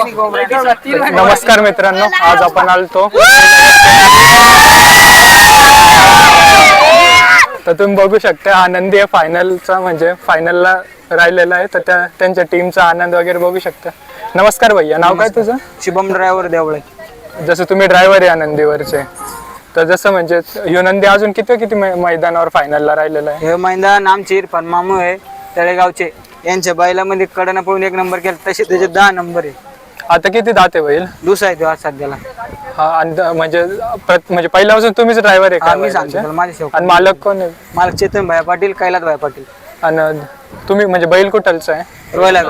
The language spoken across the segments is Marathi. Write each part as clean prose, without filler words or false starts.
नमस्कार मित्रांनो, आज आपण आलतो तर तुम्ही बघू शकता हा नंदी आहे फायनलचा, म्हणजे फायनलला राहिलेला आहे. तर त्यांच्या टीमचा आनंद वगैरे बघू शकता. नमस्कार भैया, नाव काय तुझं? शुभम ड्रायव्हर देवळे. जसं तुम्ही ड्रायव्हर आहे या नंदीवरचे, तर जसं म्हणजे ह्यो नंदी अजून किती मैदानावर फायनलला राहिलेला आहे? हे मैदान आमचे इरफान मामू आहे तळेगावचे, यांच्या बैलामध्ये कडनं पळून 1 नंबर केला, तसे त्याचे 10 नंबर आहे. आता किती दाते बैल? दुसरा आहे तो आज सध्याला. हा, आणि म्हणजे पहिल्यापासून तुम्हीच ड्रायव्हर आहे का? मी सांगतो तुला, माझे शेवट आणि मालक कोण आहे? मालक चेतन भाई पाटील, कैलास भाई पाटील. आणि तुम्ही म्हणजे बैल कुठलचा आहे? रोयला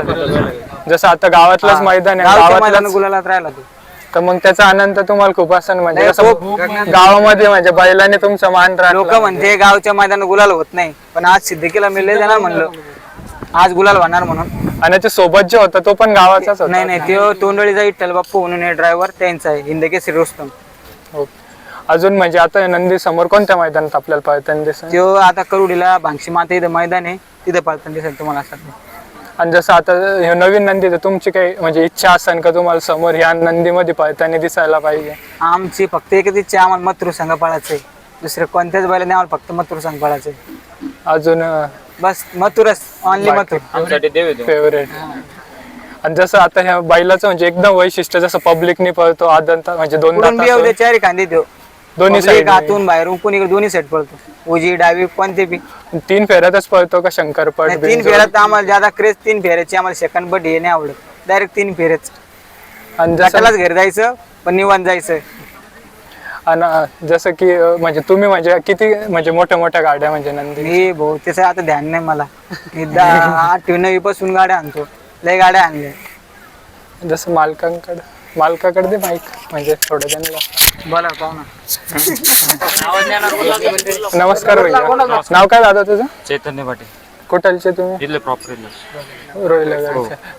जसं आता गावातलंच मैदान आहे, मैदान गावातलाच, गुलालात राहिला तो. तर मग त्याचा आनंद तुम्हाला खूप असेल. म्हणजे नाही, कसं खूप. गावामध्ये म्हणजे बैलाने तुमचा मान लोक राखला. म्हणते गावच्या मैदानात गुलाल होत नाही, पण आज सिद्ध केला मी लय जण म्हणलं आज गुलाल होणार म्हणून. आणि त्याच्या सोबत जो होता तो पण गावाचाच होता. नाही तो तोंडळीचा विठ्ठल बाप्पू म्हणून ड्रायव्हर त्यांचा आहे, हिंदकेसरी रुस्तम. हो. अजून म्हणजे आता नंदी समोर कोणत्या मैदानात आपल्याला पळताना दिसेल? तो आता करुडीला भांगशी माता इथं मैदान आहे, तिथं पळताना दिसेल तुम्हाला असं. आणि जसं आता हे नवीन नंदी, तर तुमची काही म्हणजे इच्छा असेल का तुम्हाला समोर ह्या नंदीमध्ये पळताना दिसायला पाहिजे? आमची फक्त एकच इच्छा, आम्हाला मथुर संघ पळायचंय. दुसरं कोणत्याच बैला नाही, आम्हाला फक्त मथुर संघ पळायचंय. अजून बस मथुरच, ऑनली मथुर फेवरेट. आणि जसं आता ह्या बैलाचं म्हणजे एकदम वैशिष्ट्य, जसं पब्लिकनी पळतो आदंत म्हणजे दोन चारी खांदे देऊ, दोन्ही साईड आतून बाहेरून कोणी दोन्ही साईड पळतो, उजी डावी कोणते बी. 3 फेऱ्यातच पळतो का शंकरपट? 3 फेऱ्यात आम्हाला ज्यादा क्रेज 3 फेऱ्याची, आम्हाला सेकंड बट हे नाही आवडत, डायरेक्ट 3 फेऱ्याच. आणि जटालाच घरी जायचं पण निवांत जायचं. आणि जसं की म्हणजे तुम्ही म्हणजे किती म्हणजे मोठ्या गाड्या म्हणजे नंदी? मी भाऊ त्याचं आता ध्यान नाही मला, मी 8वी 9वी पासून गाड्या आणतो, लय गाड्या आणल्या. जसं मालकाकडे दे माईक, म्हणजे थोडं त्यांना. बोला पाहुणा. नमस्कार भैया, नाव काय दादा तुझं? चैतन्य पाटील. कुठलचे तुम्ही? इथले प्रॉपर रोहिला.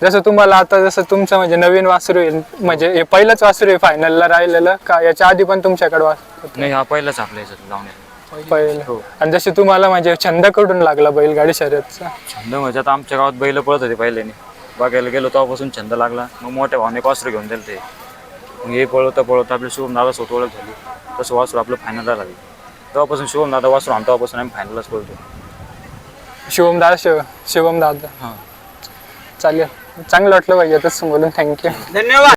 जसं तुम्हाला आता जसं तुमचं म्हणजे नवीन वासरू आहे, म्हणजे हे पहिलंच वासरू आहे फायनलला राहिलेलं का याच्या आधी पण तुमच्याकडे वासरू? नाही, हा पहिलाच आपल्या याच्यात लावण्यात पहिलं. आणि जशी तुम्हाला म्हणजे छंद कडून लागला बैलगाडी शर्यतचा? छंद म्हणजे आता आमच्या गावात बैल पळत होते पहिल्याने, बघायला गेलो तेव्हापासून छंद लागला. मग मोठ्या भावने वासरू घेऊन दिलं ते, मग हे पळवता आपल्या शुभम दादा सोबत ओळख झाली, तसं वासरू आपलं फायनलला लागली. तेव्हापासून शुभम दादा वासरू आणि तेव्हापासून आम्ही फायनललाच पळतो. शिवम दादा. चालेल, चांगलं वाटलं पाहिजे तसं बोलून. थँक्यू, धन्यवाद.